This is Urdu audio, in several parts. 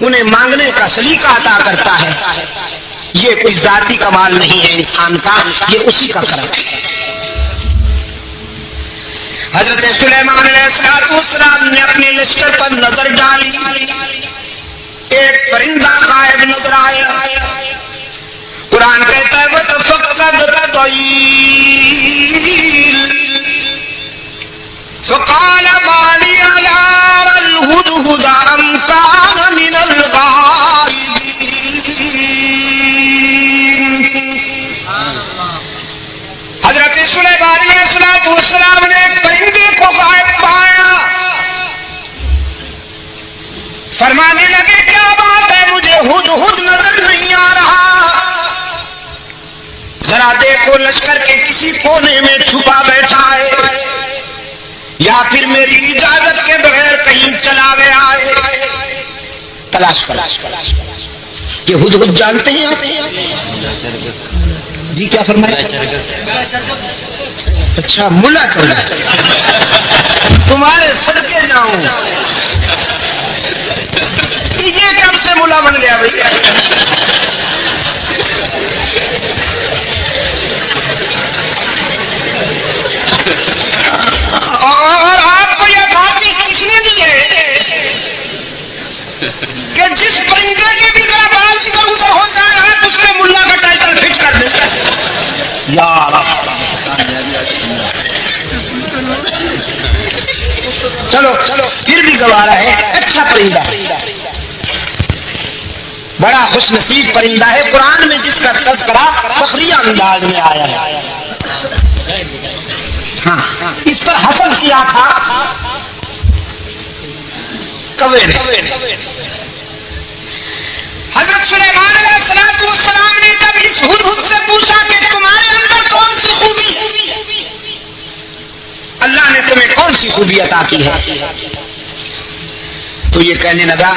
انہیں مانگنے کا سلیقہ عطا کرتا ہے. یہ کوئی ذاتی کمال نہیں ہے انسان کا، یہ اسی کا کرم ہے. حضرت سلیمان علیہ السلام نے اپنے لشکر پر نظر ڈالی، ایک پرندہ غائب نظر آیا. قرآن کہتا ہے وَتَفَقَّدَ الطَّيْرَ فَقَالَ مَا لِيَ لَا أَرَى الْهُدْهُدَ أَمْ كَانَ مِنَ الْغَائِبِينَ. حضرت سلیمان علیہ السلام نے پرندے کو غائب پایا. فرمانے لگے کیا بات ہے، مجھے ہدہد نظر نہیں آ رہا. ذرا دیکھو لشکر کے کسی کونے میں چھپا بیٹھا ہے یا پھر میری اجازت کے بغیر کہیں چلا گیا ہے. تلاش کرو. یہ ہدہد جانتے ہیں جی؟ کیا فرمایا؟ اچھا ملا کرنا تمہارے صدقے جاؤں. یہ کب سے ملا بن گیا بھائی؟ اور آپ کو یہ بات کس نے دی ہے کہ جس پرندے کی بھی ذرا بات ادھر ادھر ہو جائے آپ اس میں ملا کا ٹائٹل فٹ کر دیں؟ یار چلو پھر بھی گوارا ہے. اچھا پرندہ، بڑا خوش نصیب پرندہ ہے. قرآن میں جس کا تذکرہ فخریہ انداز میں آیا ہے. ہاں اس پر حسد کیا تھا کوے نے. حضرت سلیمان علیہ السلام نے جب اس ہدہد سے پوچھا کہ تمہارے اندر کون سی خوبی ہے، اللہ نے تمہیں کون سی خوبی عطا کی ہے، تو یہ کہنے لگا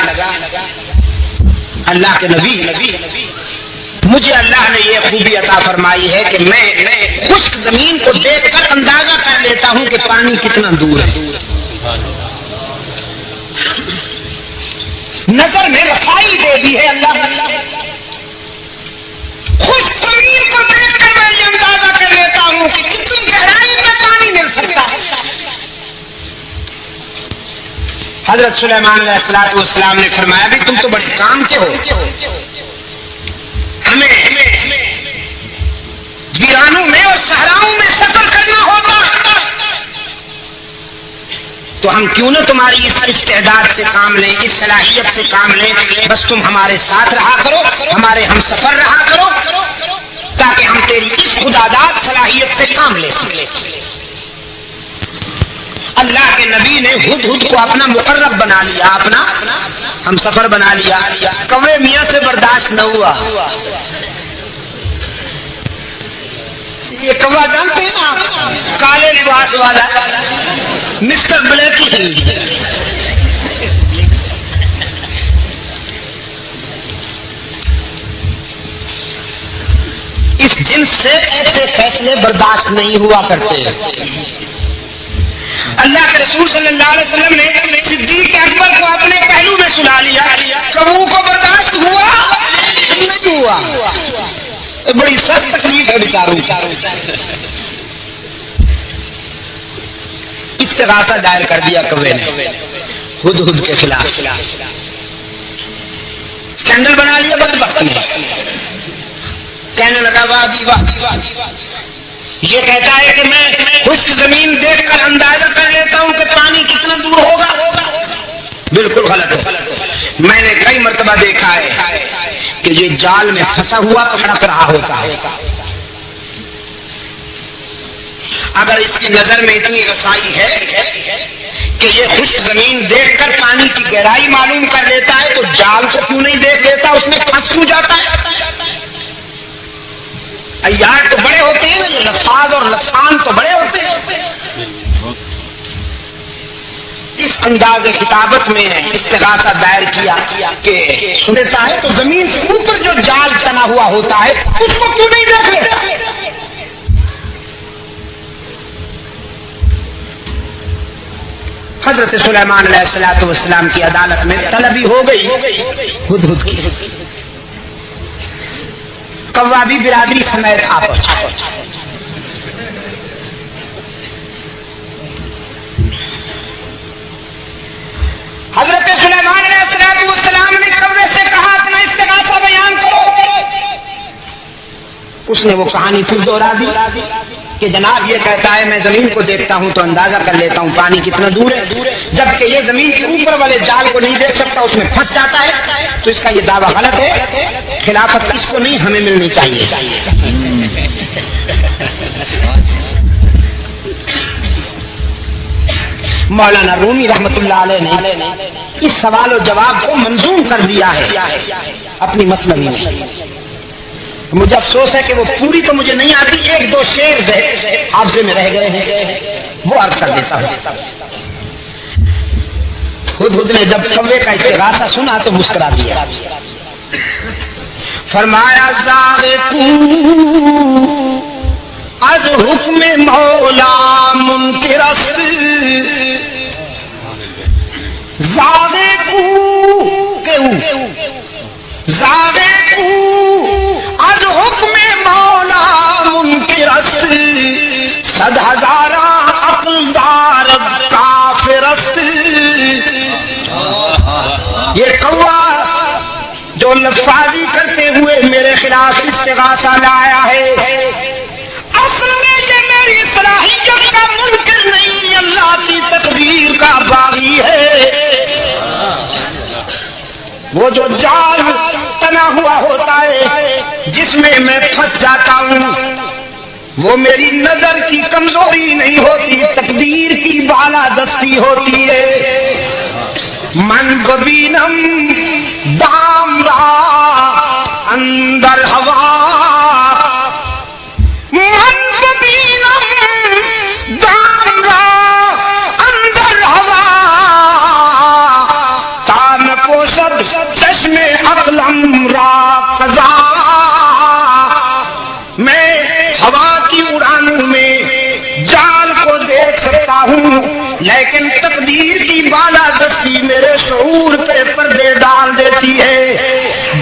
اللہ کے نبی مجھے اللہ نے یہ خوبی عطا فرمائی ہے کہ میں خشک زمین کو دیکھ کر اندازہ کر لیتا ہوں کہ پانی کتنا دور ہے. نظر میں رسائی دے دی ہے اللہ. خشک زمین کو دیکھ کر میں یہ اندازہ کر لیتا ہوں کہ کتنی گہرائی میں پانی مل سکتا ہے. حضرت سلیمان علیہ السلام نے فرمایا بھی تم تو بڑے کام کے ہو، ہمیں ویرانوں میں اور صحراؤں میں سفر کرنا ہوتا تو ہم کیوں نہ تمہاری اس استعداد سے کام لیں، اس صلاحیت سے کام لیں. بس تم ہمارے ساتھ رہا کرو، ہمارے ہم سفر رہا کرو تاکہ ہم تیری اس خداداد صلاحیت سے کام لے سکیں. اللہ کے نبی نے ہدہد کو اپنا مقرب بنا لیا، اپنا ہم سفر بنا لیا. کوے میاں سے برداشت نہ ہوا. یہ کوا جانتے ہیں نا، کالے لباس والا مسٹر بلیک ہی. اس جنس سے ایسے فیصلے برداشت نہیں ہوا کرتے. اللہ کے رسول صلی اللہ علیہ وسلم نے صدیق اکبر کو اپنے پہلو میں سلا لیا. کبو کو برداشت ہوا نہیں ہوا. بڑی سخت تکلیف ہے بیچاروں. استغاثہ دائر کر دیا کوے نے ہدہد کے خلاف. اسکینڈل بنا لیا بدبخت نے. کہنے لگا واہ جی واہ، یہ کہتا ہے کہ میں خشک زمین دیکھ کر اندازہ کر لیتا ہوں کہ پانی کتنا دور ہوگا. بالکل غلط ہے. میں نے کئی مرتبہ دیکھا ہے کہ یہ جال میں پھنسا ہوا کھڑک رہا ہوتا ہے. اگر اس کی نظر میں اتنی رسائی ہے کہ یہ خشک زمین دیکھ کر پانی کی گہرائی معلوم کر لیتا ہے تو جال کو کیوں نہیں دیکھ لیتا، اس میں پھنس کیوں جاتا ہے. عیار تو بڑے ہوتے ہیں نا، یہ لفاظ اور لسان تو بڑے ہوتے ہیں. اس انداز کتابت میں استغاثہ دائر کیا کہ سنتا ہے تو زمین کے اوپر جو جال تنا ہوا ہوتا ہے اس کو کیوں نہیں دیکھ لیتا. حضرت سلیمان علیہ السلام کی عدالت میں طلبی ہو گئی ہدہد کی. قوابی برادری سمیت آپس. حضرت سلیمان علیہ السلام نے کوے سے کہا اپنا استغاثہ بیان کرو. اس نے وہ کہانی پھر دوہرا دی کہ جناب یہ کہتا ہے میں زمین کو دیکھتا ہوں تو اندازہ کر لیتا ہوں پانی کتنا دور ہے، جبکہ یہ زمین کے اوپر والے جال کو نہیں دیکھ سکتا، اس میں پھنس جاتا ہے. تو اس کا یہ دعویٰ غلط ہے، خلافت اس کو نہیں ہمیں ملنی چاہیے. مولانا رومی رحمت اللہ علیہ نے اس سوال و جواب کو منظوم کر دیا ہے اپنی مثنوی میں. مجھے افسوس ہے کہ وہ پوری تو مجھے نہیں آتی، ایک دو شعر حافظے میں رہ گئے ہیں، وہ عرض کر دیتا ہوں. ہدہد نے جب کوے کا استغاثہ سنا تو مسکرا دیا. فرمایا از حکم مولا منکر است زاغے کو از حکم مولا منکر است صد ہزارہ عقل دار کافر است. یہ کوا جو لفظی کرتے ہوئے میرے خلاف استغاثہ لایا ہے، اصل میں یہ میری صلاحیت کا منکر نہیں، اللہ کی تقدیر کا باغی ہے. وہ جو جال تنا ہوا ہوتا ہے جس میں میں پھنس جاتا ہوں، وہ میری نظر کی کمزوری نہیں ہوتی، تقدیر کی بالا دستی ہوتی ہے. من ببینم دام را اندر ہوا، من ببینم دام را اندر ہوا، تان پوشد چشم عقلم را قضا. میں ہوا کی اڑانوں میں جال کو دیکھ سکتا ہوں، لیکن تقدیر کی بالا دستی میرے شعور پہ پردے ڈال دیتی ہے.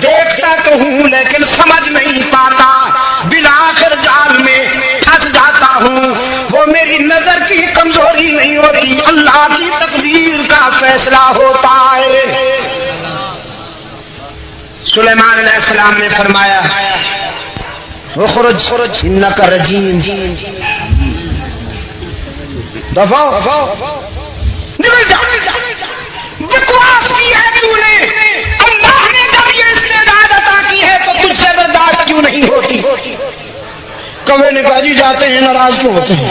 دیکھتا تو ہوں لیکن سمجھ نہیں پاتا، بالآخر جال میں پھنس جاتا ہوں. وہ میری نظر کی کمزوری نہیں ہوتی، اللہ کی تقدیر کا فیصلہ ہوتا ہے. سلیمان علیہ السلام نے فرمایا اخرج انک رجیم، نکل جا. بکواس کی ہے تو نے، اللہ نے جب یہ استعداد عطا کی ہے تو تجھ سے برداشت کیوں نہیں ہوتی؟ کوے نے کہا جی جاتے ہیں، ناراض کیوں ہوتے ہیں؟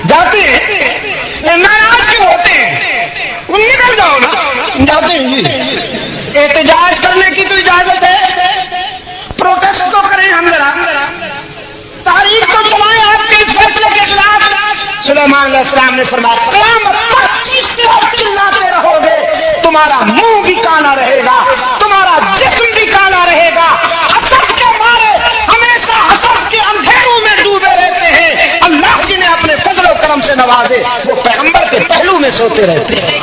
جاتے ہیں ناراض کیوں ہوتے ہیں؟ نکل جاؤ نا. جاتے ہیں جی، احتجاج کرنے کی تو اجازت ہے، پروٹیسٹ تو کریں ہم ذرا، تاریخ تو چلائیں آپ کے اس فیصلے کے خلاف. سلیمان علیہ السلام نے فرمایا قیامت تک چیختے اور چلاتے رہو گے، تمہارا منہ بھی کالا رہے گا، تمہارا جسم بھی کالا رہے گا. حسد کے مارے ہمیشہ حسد کے اندھیروں میں ڈوبے رہتے ہیں. اللہ جی نے اپنے فضل و کرم سے نوازے، وہ پیغمبر کے پہلو میں سوتے رہتے ہیں.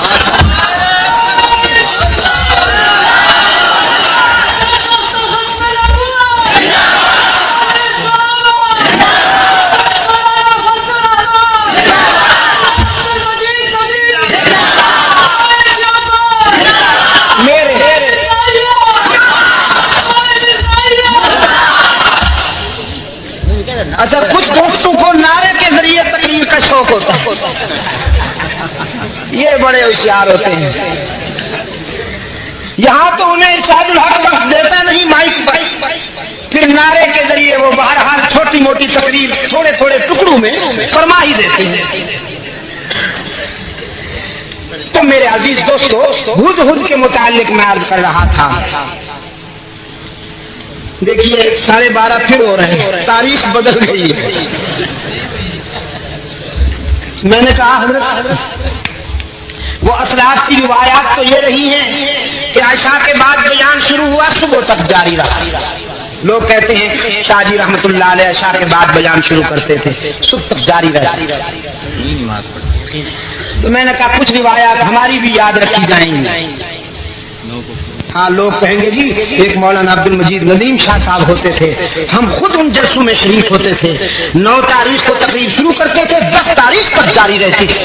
اچھا، کچھ دوستوں کو نعرے کے ذریعے تقریر کا شوق ہوتا ہے، یہ بڑے ہوشیار ہوتے ہیں. یہاں تو انہیں ارشاد الحق وقت دیتا نہیں مائک پر، پھر نعرے کے ذریعے وہ بہرحال چھوٹی موٹی تقریر تھوڑے تھوڑے ٹکڑوں میں فرما ہی دیتے ہیں. تو میرے عزیز دوستو، ہدہد کے متعلق میں عرض کر رہا تھا. دیکھیے 12:30 پھر ہو رہے ہیں، تاریخ بدل گئی ہے. میں نے کہا حضرت وہ اسلاف کی روایات تو یہ رہی ہیں کہ عشاء کے بعد بیان شروع ہوا، صبح تک جاری رہا. لوگ کہتے ہیں شاہ جی رحمت اللہ علیہ عشاء کے بعد بیان شروع کرتے تھے، صبح تک جاری رہتا۔ تو میں نے کہا کچھ روایات ہماری بھی یاد رکھی جائیں گی۔ ہاں لوگ کہیں گے جی ایک مولانا عبد المجید ندیم شاہ صاحب ہوتے تھے، ہم خود ان جلسوں میں شریک ہوتے تھے، 9 تاریخ کو تقریب شروع کرتے تھے، 10 تاریخ تک جاری رہتی تھی۔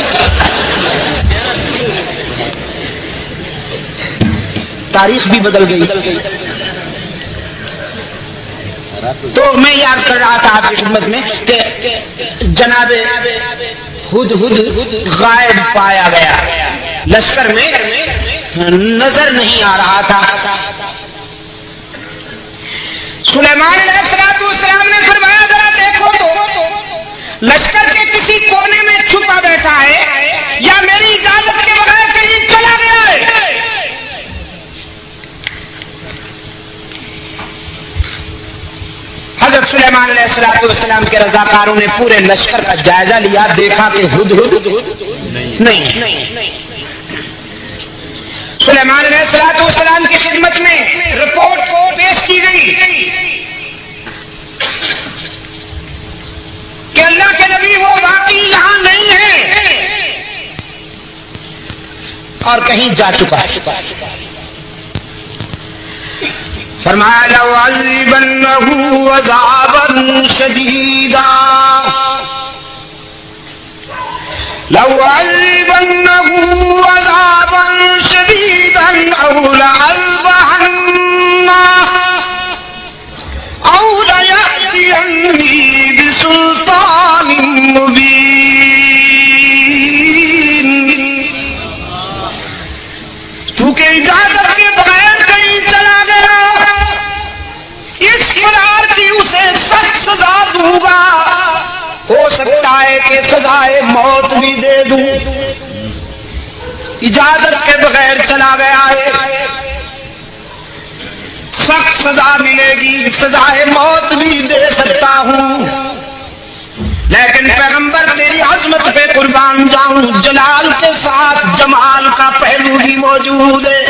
تاریخ بھی بدل گئی۔ تو میں یاد کر رہا تھا آپ کی خدمت میں کہ جناب ہدہد غائب پایا گیا، لشکر میں نظر نہیں آ رہا تھا۔ سلیمان علیہ السلام نے فرمایا ذرا دیکھو تو لشکر کے کسی کونے میں چھپا بیٹھا ہے یا میری اجازت کے بغیر کہیں چلا گیا ہے؟ حضرت سلیمان علیہ السلام کے رضاکاروں نے پورے لشکر کا جائزہ لیا، دیکھا کہ ہدہد نہیں۔ سلیمان علیہ السلام کی خدمت میں رپورٹ پیش کی گئی کہ اللہ کے نبی وہ واقعی یہاں نہیں ہے اور کہیں جا چکا ہے۔ فرمایا لَأُعَذِّبَنَّهُ عَذَابًا شَدِيدًا لَأُعَذِّبَنَّهُ عَذَابًا شَدِيدًا أَوْ لَأَذْبَحَنَّهُ أَوْ لَيَأْتِيَنِّي بِسُلْطَانٍ مُبِينٍ۔ تو کہ اجازت کے بغیر کہیں چلا گیا، اس فرار کی اسے سخت سزا دوں گا، ہو سکتا ہے کہ سزائے موت بھی دے دوں۔ اجازت کے بغیر چلا گیا ہے، سخت سزا ملے گی، سزائے موت بھی دے سکتا ہوں، لیکن پیغمبر تیری عظمت پہ قربان جاؤں، جلال کے ساتھ جمال کا پہلو بھی موجود ہے۔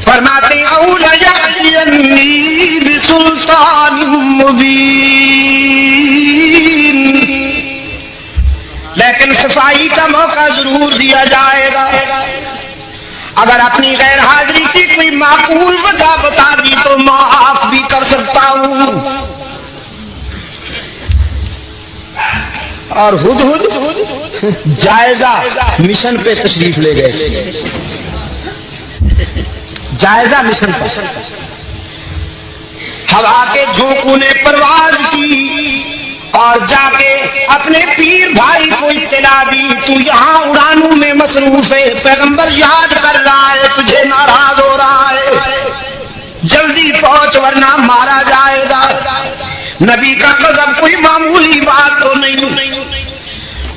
فرماتے اولا یأتینی بسلطان مبین، لیکن صفائی کا موقع ضرور دیا جائے گا۔ اگر اپنی غیر حاضری کی کوئی معقول وجہ بتا دی تو معاف بھی کر سکتا ہوں۔ اور ہدہد جائزہ مشن پہ تشریف لے گئے، جائزہ مشن پر۔ ہوا کے جھونکوں نے پرواز کی اور جا کے اپنے پیر بھائی کو اطلاع دی، تو یہاں اڑانوں میں مصروف ہے، پیغمبر یاد کر رہا ہے، تجھے ناراض ہو رہا ہے، جلدی پہنچ ورنہ مارا جائے گا۔ نبی کا غضب کوئی معمولی بات تو نہیں۔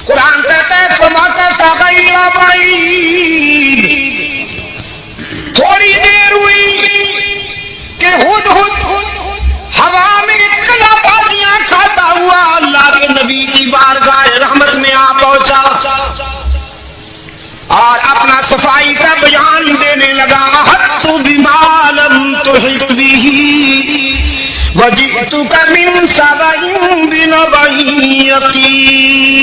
قرآن کہتا ہے فما تغیر بعید، تھوڑی دیر ہوئی کہ ہدہد ہوا میں کلا بازیاں کھاتا ہوا اللہ کے نبی کی بارگاہ رحمت میں آ پہنچا اور اپنا صفائی کا بیان دینے لگا۔ احطت بما لم تحط به وجئتك من سبأ بنبأ یقین۔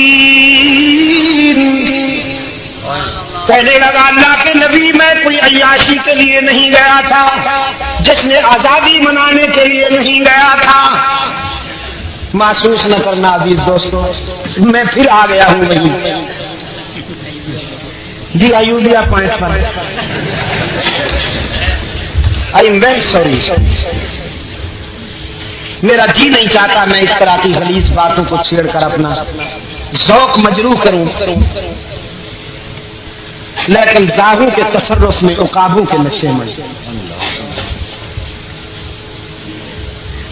کہنے لگا اللہ کے نبی میں کوئی عیاشی کے لیے نہیں گیا تھا، جشن آزادی منانے کے لیے نہیں گیا تھا۔ محسوس نہ کرنا عزیز دوستو، میں پھر آ گیا ہوں وہیں۔ جی ایودھیا پوائنٹ پر آئی ایم ویری سوری، میرا جی نہیں چاہتا میں اس طرح کی غلیظ باتوں کو چھیڑ کر اپنا ذوق مجروح کروں، لیکن زاہوں کے تصرف میں عقابوں کے نشے میں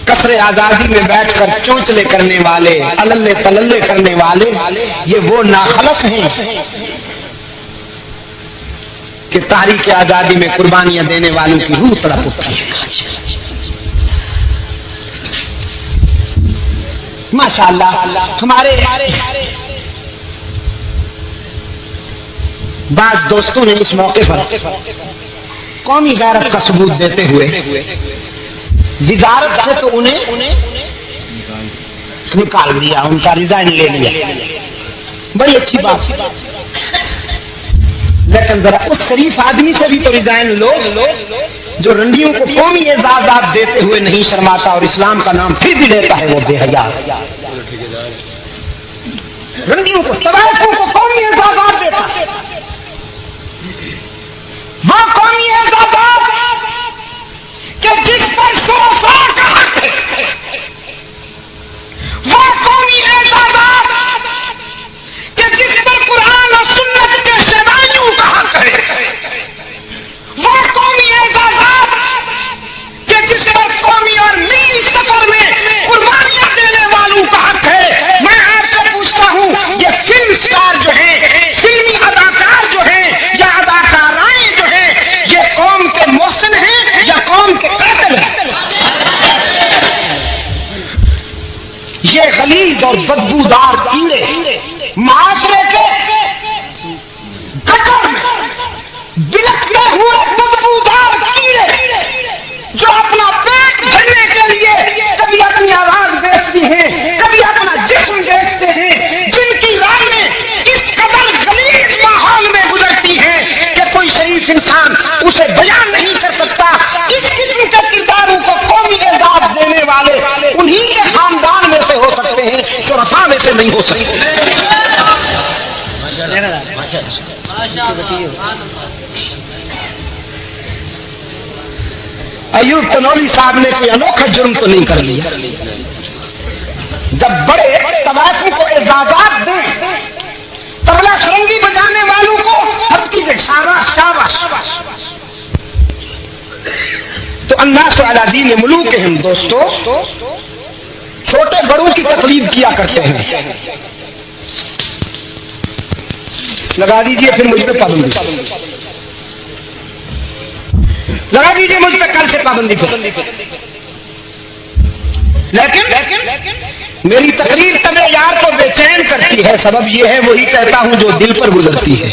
قصر آزادی میں بیٹھ کر چونچلے کرنے والے، اللے تللے کرنے والے، یہ وہ ناخلف ہیں کہ تحریک آزادی میں قربانیاں دینے والوں کی روح تڑپ اٹھتی ہے۔ ماشاءاللہ ہمارے بعض دوستوں نے اس موقع پر قومی غیرت کا ثبوت دیتے ہوئے وزارت سے تو انہیں نکال دیا، ان کا ریزائن لے لیا، بڑی اچھی بات، لیکن ذرا اس شریف آدمی سے بھی تو ریزائن لو جو رنڈیوں کو قومی اعزازات دیتے ہوئے نہیں شرماتا اور اسلام کا نام پھر بھی لیتا ہے وہ بے حیا۔ رنڈیوں کو، طوائفوں کو قومی اعزازات دیتا ہے، وہ قومی اعزازات کہ جس پر شرفاء کا حق ہے، وہ قومی اعزازات کہ جس پر قرآن اور سنت کے شہدائیوں کا حق ہے، وہ قومی اعزازات کہ جس پر قومی اور ملی سفر میں قربانیاں دینے والوں کا حق ہے۔ میں آپ سے پوچھتا ہوں، یہ فلم اسٹار جو ہیں، فلمی اداکار جو ہیں یا اداکارائیں جو ہیں، یہ قوم کے محسن ہیں یا قوم کے قاتل ہیں؟ یہ غلیظ اور بدبودار کیڑے معاشرے کے گٹر میں بلکتے ہوئے بدبودار کیڑے جو اپنا پیٹ بھرنے کے لیے کبھی اپنی آواز بیچتی ہیں، کبھی اپنا جسم بیچتے ہیں، جن کی راتیں اس قدر غلیظ ماحول میں گزرتی ہیں کہ کوئی شریف انسان اسے بیان نہیں کر سکتا۔ اس قسم کے کرداروں کو قومی اعزاز دینے والے انہی کے خاندان میں سے ہو سکتے ہیں، شرفاء میں سے نہیں ہو سکتے۔ ایوب تنولی صاحب نے کوئی انوکھا جرم تو نہیں کر لیا، جب بڑے طوائفوں کو اعزازات دیں، طبلہ سرنگی بجانے والوں کو ہتھی کے شاباش، تو الناس علی دین ملوکہم، دوستو چھوٹے بڑوں کی تقلید کیا کرتے ہیں۔ لگا دیجئے پھر مجھ پہ پابندی، لگا دیجئے مجھ پہ کل سے پابندی پہ، لیکن میری تقریر طبع یار کو بے چین کرتی ہے، سبب یہ ہے وہی کہتا ہوں جو دل پر گزرتی ہے،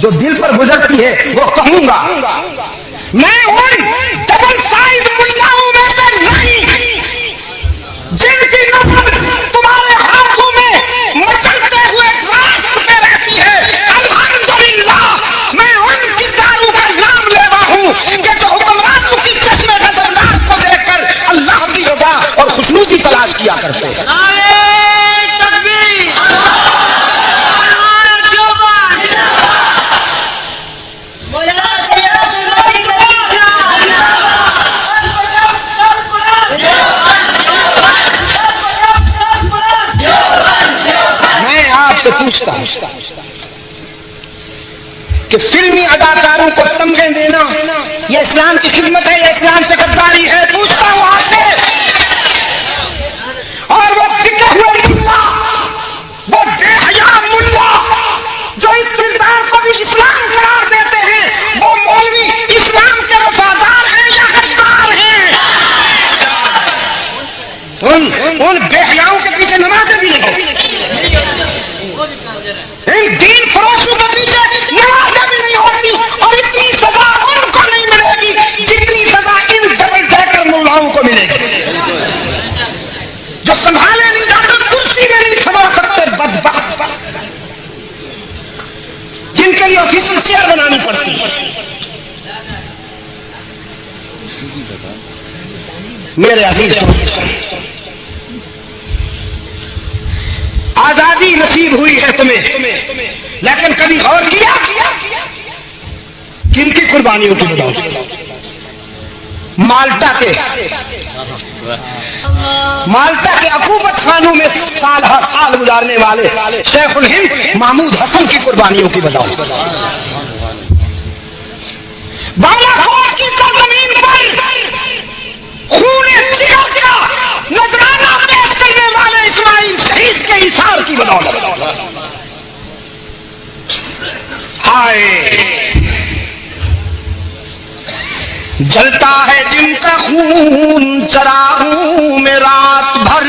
جو دل پر گزرتی ہے وہ کہوں گا۔ میں ان ڈبل سائز ملاؤں میں سے نہیں جن کی نظر تمہارے ہاتھوں میں مچلتے ہوئے راست پہ رہتی ہے۔ الحمدللہ میں ان کرداروں کا نام لیوا ہوں کہ جو حکمرانوں کی چشمے غضبناک کو دیکھ کر اللہ کی رضا اور خوشنودی کی تلاش کیا کرتے ہیں۔ پوچھتا کہ فلمی اداکاروں کو تمغے دینا یہ اسلام کی خدمت ہے یا اسلام سے غداری ہے؟ پوچھتا ہوں آپ سے۔ اور وہ بکے ہوئے ملا، وہ بے حیا ملا جو اس کردار کو بھی اسلام قرار دیتے ہیں، وہ مولوی اسلام کے وفادار ہیں یا غدار ہیں؟ ان بے حیاؤں کے پیچھے نمازیں بھی نہیں ہوتی، ان دین فروشوں کے پیچھے نمازیں بھی نہیں ہوتی، اور اتنی سزا ان کو نہیں ملے گی جتنی سزا ان ڈبل ڈیکر ملاؤں کو ملے گی جو سنبھالے نہیں جاتے، کرسی میں نہیں سنبھال سکتے، بدبخت جن کے لیے آفیسر چیئر بنانی پڑتی ہے۔ میرے عزیز آزادی نصیب ہوئی ہے تمہیں، لیکن کبھی غور کیا کن کی قربانیوں کی بدولت؟ مالٹا کے عقوبت خانوں میں سال گزارنے والے شیخ الہند محمود حسن کی قربانیوں کی بدولت، بالاکوٹ کی سرزمین پر خون جگر کا نذرانہ پیش کرنے والے اسماعیل شہید کے ایثار کی بدولت۔ ہائے جلتا ہے جن کا خون چراغوں میں رات بھر،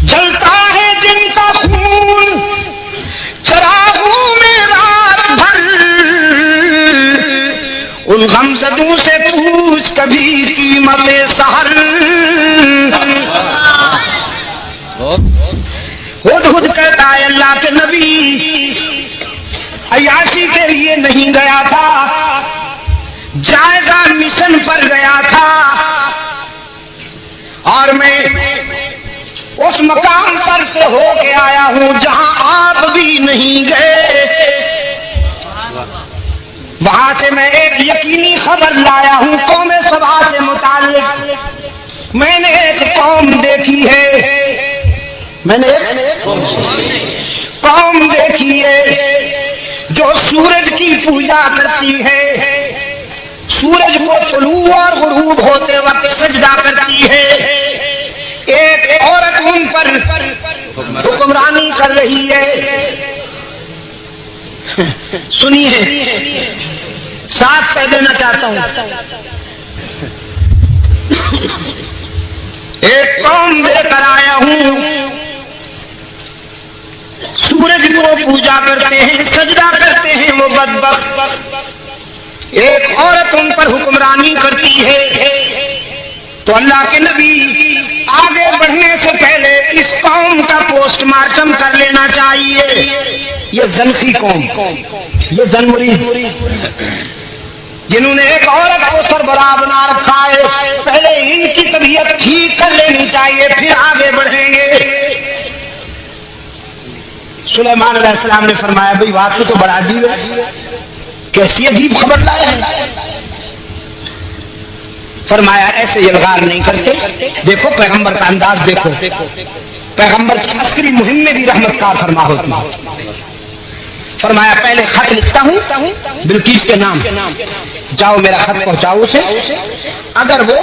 جلتا ہے جن کا خون چراغوں میں رات بھر، غمزدوں سے پوچھ کبھی قیمت سحر، ہدہد کہتا ہے اللہ کے نبی عیاشی کے لیے نہیں گیا تھا، جائزہ مشن پر گیا تھا، اور میں اس مقام پر سے ہو کے آیا ہوں جہاں آپ بھی نہیں گئے، وہاں سے میں ایک یقینی خبر لایا ہوں قوم سبا سے متعلق۔ میں نے ایک قوم دیکھی ہے، میں نے ایک قوم دیکھی ہے جو سورج کی پوجا کرتی ہے، سورج کو طلوع اور غروب ہوتے وقت سجدہ کرتی ہے، ایک عورت ان پر حکمرانی کر رہی ہے۔ سنیے، ساتھ کہہ دینا چاہتا ہوں، ایک قوم دے کر آیا ہوں، سورج کو پوجا کرتے ہیں، سجدہ کرتے ہیں وہ بدبخت، ایک عورت ان پر حکمرانی کرتی ہے۔ تو اللہ کے نبی آگے بڑھنے سے پہلے اس قوم کا پوسٹ مارٹم کر لینا چاہیے۔ یہ زنخی قوم، یہ زنمری، جنہوں نے ایک عورت کو سربراہ بنا رکھا ہے، پہلے ان کی طبیعت ٹھیک کر لینی چاہیے، پھر آگے بڑھیں گے۔ سلیمان علیہ السلام نے فرمایا بھئی واقعی تو بڑا عجیب ہے، کیسی عجیب خبر لائے ہیں؟ فرمایا ایسے یلغار نہیں کرتے، دیکھو پیغمبر کا انداز دیکھو، پیغمبر کی عسکری مہم میں بھی رحمت کا فرما ہوتی ہے۔ فرمایا پہلے خط لکھتا ہوں بلقیس کے نام، جاؤ میرا خط پہنچاؤ اسے، اگر وہ